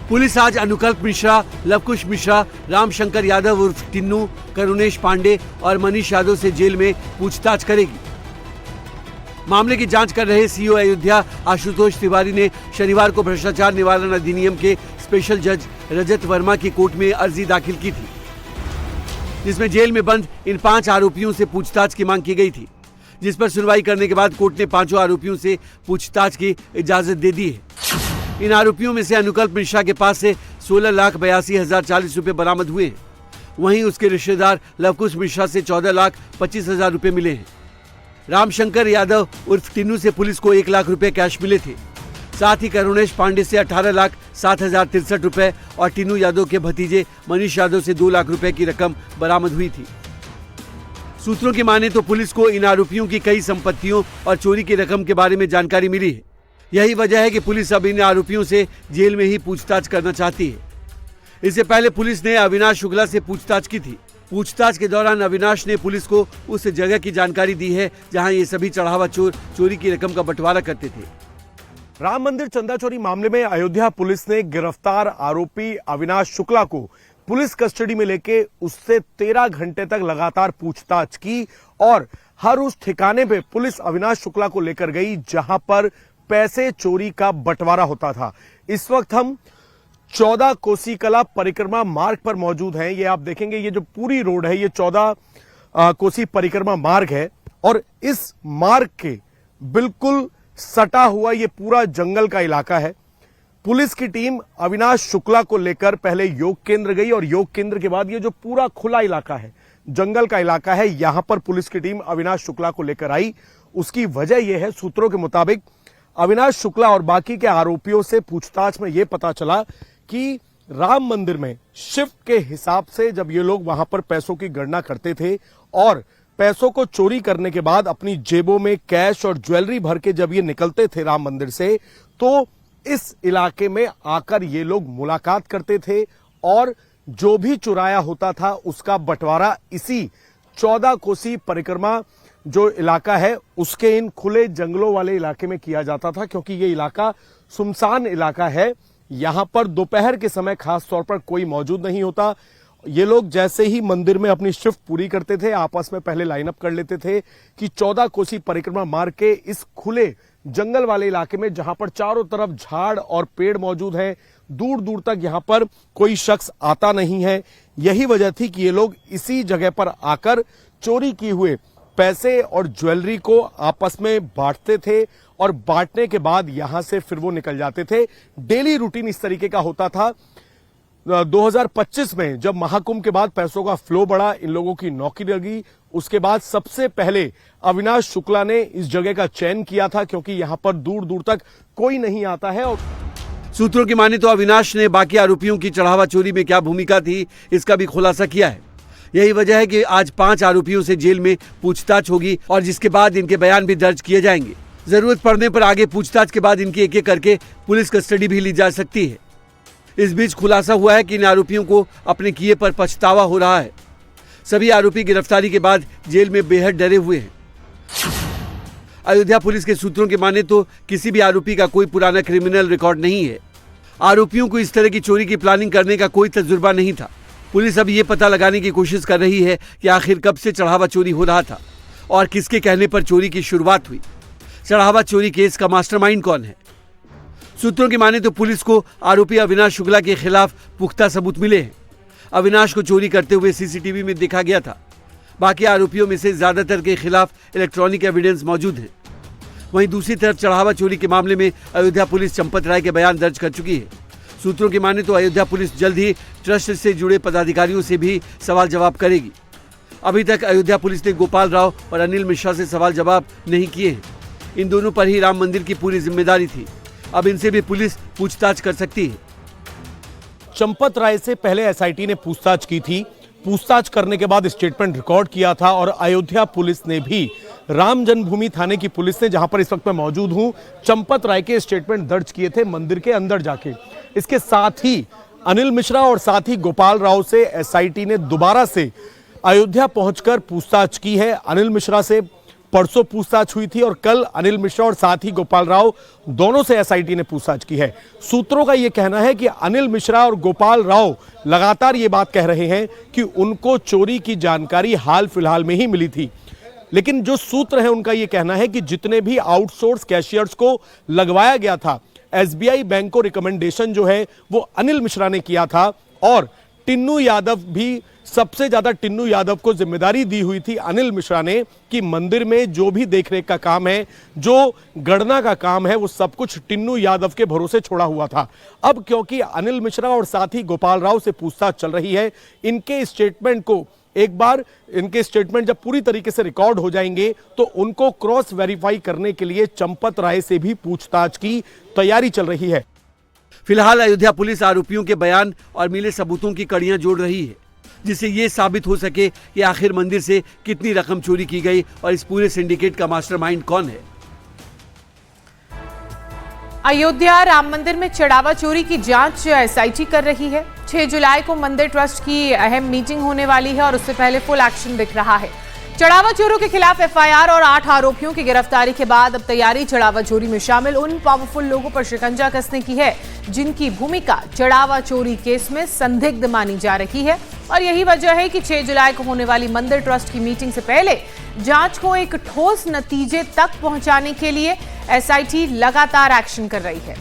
Police आज अनुकल्प मिश्रा, लवकुश मिश्रा, रामशंकर यादव उर्फ टिन्नू, करुणेश पांडे और मनीष यादव से जेल में पूछताछ करेगी। मामले की जांच कर रहे सीओ अयोध्या आशुतोष तिवारी ने शनिवार को भ्रष्टाचार निवारण अधिनियम के स्पेशल जज रजत वर्मा की कोर्ट में अर्जी दाखिल की थी, जिसमें जेल में बंद इन 5 आरोपियों से पूछताछ की मांग की गई थी, जिस पर सुनवाई करने के बाद कोर्ट ने 5 आरोपियों से पूछताछ की इजाजत दे दी है। इन आरोपियों में से अनुकल्प मिश्रा के पास से 16,82,040 रुपए बरामद हुए हैं। वहीं उसके रिश्तेदार लवकुश मिश्रा से 14,25,000 रुपए मिले हैं। रामशंकर यादव उर्फ टिन्नू से पुलिस को 1 लाख रुपए कैश मिले थे। साथ ही करुणेश पांडे से 18,07,063 रुपए और टिन्नू यादव के भतीजे मनीष यादव से 2 लाख रुपए की रकम बरामद हुई थी। सूत्रों की माने तो पुलिस को इन आरोपियों की कई संपत्तियों और चोरी की रकम के बारे में जानकारी मिली है। यही वजह है कि पुलिस अब इन आरोपियों से जेल में ही पूछताछ करना चाहती है। इससे पहले पुलिस ने अविनाश शुक्ला से पूछताछ की थी। पूछताछ के दौरान अविनाश ने पुलिस को उस जगह की जानकारी दी है जहां ये सभी चढ़ावा चोर चोरी की रकम का बंटवारा करते थे। राम मंदिर चंदा चोरी मामले में अयोध्या पुलिस ने गिरफ्तार आरोपी अविनाश शुक्ला को पुलिस कस्टडी में लेके उससे 13 घंटे तक लगातार पूछताछ की और हर उस ठिकाने पे पुलिस अविनाश शुक्ला को लेकर गई जहां पर पैसे चोरी का बंटवारा होता था। इस वक्त हम 14 कोसी कला परिक्रमा मार्ग पर मौजूद हैं। ये आप देखेंगे, ये जो पूरी रोड है ये 14 कोसी परिक्रमा मार्ग है और इस मार्ग के बिल्कुल सटा हुआ ये पूरा जंगल का इलाका है। पुलिस की टीम अविनाश शुक्ला को लेकर पहले योग केंद्र गई और योग केंद्र के बाद ये जो पूरा खुला इलाका है, जंगल का इलाका है, यहां पर पुलिस की टीम अविनाश शुक्ला को लेकर आई। उसकी वजह यह है, सूत्रों के मुताबिक अविनाश शुक्ला और बाकी के आरोपियों से पूछताछ में यह पता चला कि राम मंदिर में शिफ्ट के हिसाब से जब ये लोग वहां पर पैसों की गणना करते थे और पैसों को चोरी करने के बाद अपनी जेबों में कैश और ज्वेलरी भर के जब ये निकलते थे राम मंदिर से, तो इस इलाके में आकर ये लोग मुलाकात करते थे और जो भी चुराया होता था उसका बंटवारा इसी 14 कोसी परिक्रमा जो इलाका है उसके इन खुले जंगलों वाले इलाके में किया जाता था, क्योंकि ये इलाका सुनसान इलाका है। यहां पर दोपहर के समय खास तौर पर कोई मौजूद नहीं होता। ये लोग जैसे ही मंदिर में अपनी शिफ्ट पूरी करते थे, आपस में पहले लाइनअप कर लेते थे कि 14 कोसी परिक्रमा मार्ग के इस खुले जंगल वाले इलाके में जहां पर चारों तरफ झाड़ और पेड़ मौजूद हैं, दूर दूर तक यहां पर कोई शख्स आता नहीं है। यही वजह थी कि ये लोग इसी जगह पर आकर चोरी किए हुए पैसे और ज्वेलरी को आपस में बांटते थे और बांटने के बाद यहां से फिर वो निकल जाते थे। डेली रूटीन इस तरीके का होता था। 2025 में जब महाकुंभ के बाद पैसों का फ्लो बढ़ा, इन लोगों की नौकरी लगी, उसके बाद सबसे पहले अविनाश शुक्ला ने इस जगह का चयन किया था, क्योंकि यहां पर दूर दूर तक कोई नहीं आता है। और सूत्रों की माने तो अविनाश ने बाकी आरोपियों की चढ़ावा चोरी में क्या भूमिका थी इसका भी खुलासा किया है। यही वजह है कि आज 5 आरोपियों से जेल में पूछताछ होगी और जिसके बाद इनके बयान भी दर्ज किए जाएंगे। जरूरत पड़ने पर आगे पूछताछ के बाद इनकी एक-एक करके पुलिस कस्टडी भी ली जा सकती है। इस बीच खुलासा हुआ है कि इन आरोपियों को अपने किए पर पछतावा हो रहा है। सभी आरोपी गिरफ्तारी के बाद जेल में बेहद डरे हुए हैं। अयोध्या पुलिस के सूत्रों के माने तो किसी भी आरोपी का कोई पुराना क्रिमिनल रिकॉर्ड नहीं है। आरोपियों को इस तरह की चोरी की प्लानिंग करने का कोई तजुर्बा नहीं था। पुलिस अब ये पता लगाने की कोशिश कर रही है कि आखिर कब से चढ़ावा चोरी हो रहा था और किसके कहने पर चोरी की शुरुआत हुई। चढ़ावा चोरी केस का मास्टरमाइंड कौन है? सूत्रों की माने तो पुलिस को आरोपी अविनाश शुक्ला के खिलाफ पुख्ता सबूत मिले हैं। अविनाश को चोरी करते हुए सीसीटीवी में देखा गया था। बाकी आरोपियों में से ज्यादातर के खिलाफ इलेक्ट्रॉनिक एविडेंस मौजूद है। वहीं दूसरी तरफ चढ़ावा चोरी के मामले में अयोध्या पुलिस चंपत राय के बयान दर्ज कर चुकी है। सूत्रों की माने तो अयोध्या पुलिस जल्द ही ट्रस्ट से जुड़े पदाधिकारियों से भी सवाल जवाब करेगी। अभी तक अयोध्या पुलिस ने गोपाल राव और अनिल मिश्रा से सवाल जवाब नहीं किए हैं। इन दोनों पर ही राम मंदिर की पूरी जिम्मेदारी थी। अब इनसे भी पुलिस पूछताछ कर सकती है। चंपत राय से पहले एसआईटी ने पूछताछ की थी। पूछताछ करने के बाद स्टेटमेंट रिकॉर्ड किया था और अयोध्या पुलिस ने भी राम जन्मभूमि थाने की पुलिस ने, जहां पर इस वक्त मैं मौजूद हूं, चंपत राय के स्टेटमेंट दर्ज किए थे मंदिर के अंदर जाके। इसके साथ ही अनिल मिश्रा और साथ ही गोपाल राव से एसआईटी ने दोबारा से अयोध्या पहुंचकर पूछताछ की है। अनिल मिश्रा से परसों पूछताछ हुई थी और कल अनिल मिश्रा और साथ ही गोपाल राव दोनों से एसआईटी ने पूछताछ की है। सूत्रों का यह कहना है कि अनिल मिश्रा और गोपाल राव लगातार ये बात कह रहे हैं कि उनको चोरी की जानकारी हाल फिलहाल में ही मिली थी, लेकिन जो सूत्र है उनका यह कहना है कि जितने भी आउटसोर्स कैशियर्स को लगवाया गया था, एसबीआई बैंक को रिकमेंडेशन जो है वो अनिल मिश्रा ने किया था और टिन्नू यादव भी, सबसे ज्यादा टिन्नू यादव को जिम्मेदारी दी हुई थी अनिल मिश्रा ने कि मंदिर में जो भी देखरेख का काम है, जो गणना का काम है, वो सब कुछ टिन्नू यादव के भरोसे छोड़ा हुआ था। अब क्योंकि अनिल मिश्रा और साथ ही गोपाल राव से पूछताछ चल रही है, इनके स्टेटमेंट को एक बार, इनके स्टेटमेंट जब पूरी तरीके से रिकॉर्ड हो जाएंगे तो उनको क्रॉस वेरीफाई करने के लिए चंपत राय से भी पूछताछ की तैयारी चल रही है। फिलहाल अयोध्या पुलिस आरोपियों के बयान और मिले सबूतों की कड़ियां जोड़ रही है, जिससे ये साबित हो सके कि आखिर मंदिर से कितनी रकम चोरी की गई और इस पूरे सिंडिकेट का मास्टरमाइंड कौन है। अयोध्या राम मंदिर में चढ़ावा चोरी की जांच एसआईटी कर रही है। 6 जुलाई को मंदिर ट्रस्ट की अहम मीटिंग होने वाली है और उससे पहले फुल एक्शन दिख रहा है। चढ़ावा चोरों के खिलाफ एफआईआर और 8 आरोपियों की गिरफ्तारी के बाद अब तैयारी चढ़ावा चोरी में शामिल उन पावरफुल लोगों पर शिकंजा कसने की है जिनकी भूमिका चढ़ावा चोरी केस में संदिग्ध मानी जा रही है। और यही वजह है कि 6 जुलाई को होने वाली मंदिर ट्रस्ट की मीटिंग से पहले जांच को एक ठोस नतीजे तक पहुंचाने के लिए एसआईटी लगातार एक्शन कर रही है।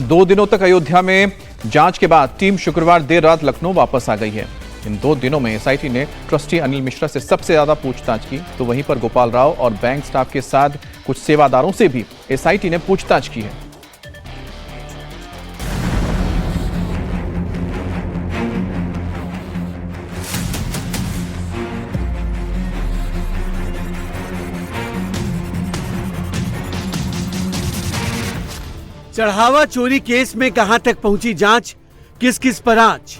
2 दिनों तक अयोध्या में जांच के बाद टीम शुक्रवार देर रात लखनऊ वापस आ गई है। इन 2 दिनों में एसआईटी ने ट्रस्टी अनिल मिश्रा से सबसे ज्यादा पूछताछ की, तो वहीं पर गोपाल राव और बैंक स्टाफ के साथ कुछ सेवादारों से भी एसआईटी ने पूछताछ की है। चढ़ावा चोरी केस में कहां तक पहुंची जांच, किस किस पर आंच।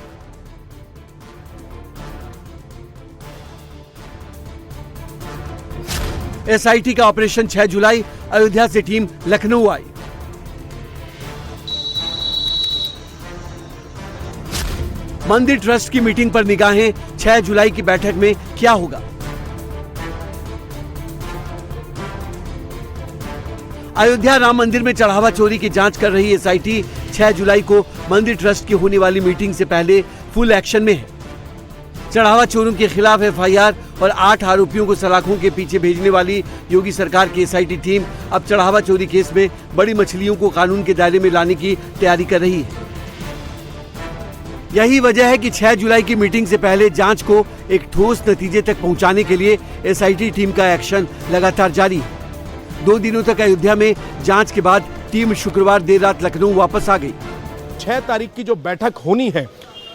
एसआईटी का ऑपरेशन 6 जुलाई, अयोध्या से टीम लखनऊ आई। मंदिर ट्रस्ट की मीटिंग पर निगाहें, 6 जुलाई की बैठक में क्या होगा। अयोध्या राम मंदिर में चढ़ावा चोरी की जांच कर रही एसआईटी 6 जुलाई को मंदिर ट्रस्ट की होने वाली मीटिंग से पहले फुल एक्शन में है। चढ़ावा चोरों के खिलाफ एफआईआर और 8 आरोपियों को सलाखों के पीछे भेजने वाली योगी सरकार की एसआईटी टीम अब चढ़ावा चोरी केस में बड़ी मछलियों को कानून के दायरे में लाने की तैयारी कर रही है। यही वजह है कि 6 जुलाई की मीटिंग से पहले जांच को एक ठोस नतीजे तक पहुंचाने के लिए एसआईटी टीम का एक्शन लगातार जारी है। 2 दिनों तक अयोध्या में जांच के बाद टीम शुक्रवार देर रात लखनऊ वापस आ गई। 6 तारीख की जो बैठक होनी है,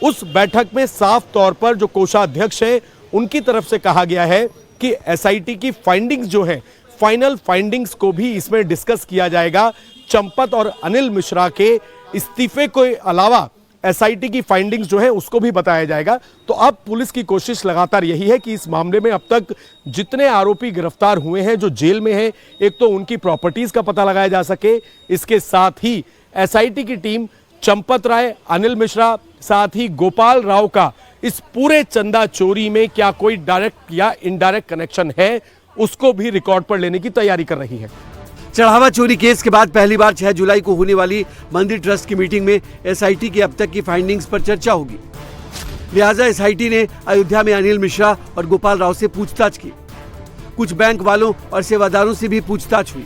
उस बैठक में साफ तौर पर जो कोषाध्यक्ष है उनकी तरफ से कहा गया है कि एसआईटी की फाइंडिंग्स जो है, फाइनल फाइंडिंग्स को भी इसमें डिस्कस किया जाएगा। चंपत और अनिल मिश्रा के इस्तीफे के अलावा एसआईटी की फाइंडिंग्स जो है उसको भी बताया जाएगा। तो अब पुलिस की कोशिश लगातार यही है कि इस मामले में अब तक जितने आरोपी गिरफ्तार हुए हैं, जो जेल में हैं, एक तो उनकी प्रॉपर्टीज का पता लगाया जा सके। इसके साथ ही एसआईटी की टीम चंपत राय, अनिल मिश्रा, साथ ही गोपाल राव का इस पूरे चंदा चोरी में क्या कोई डायरेक्ट या इनडायरेक्ट कनेक्शन है, उसको भी रिकॉर्ड पर लेने की तैयारी कर रही है। चढ़ावा चोरी केस के बाद पहली बार 6 जुलाई को होने वाली मंदिर ट्रस्ट की मीटिंग में एसआईटी की अब तक की फाइंडिंग्स पर चर्चा होगी। लिहाजा एसआईटी ने अयोध्या में अनिल मिश्रा और गोपाल राव से पूछताछ की। कुछ बैंक वालों और सेवादारों से भी पूछताछ हुई।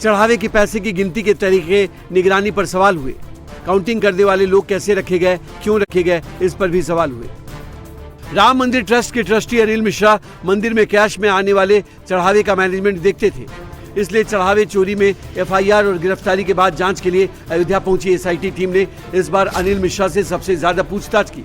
चढ़ावे के पैसे की गिनती के तरीके, निगरानी पर सवाल हुए। काउंटिंग करने वाले लोग कैसे रखे गए, क्यों रखे गए, इस पर भी सवाल हुए। राम मंदिर ट्रस्ट के ट्रस्टी अनिल मिश्रा मंदिर में कैश में आने वाले चढ़ावे का मैनेजमेंट देखते थे, इसलिए चढ़ावे चोरी में एफआईआर और गिरफ्तारी के बाद जांच के लिए अयोध्या पहुंची एसआईटी टीम ने इस बार अनिल मिश्रा से सबसे ज्यादा पूछताछ की।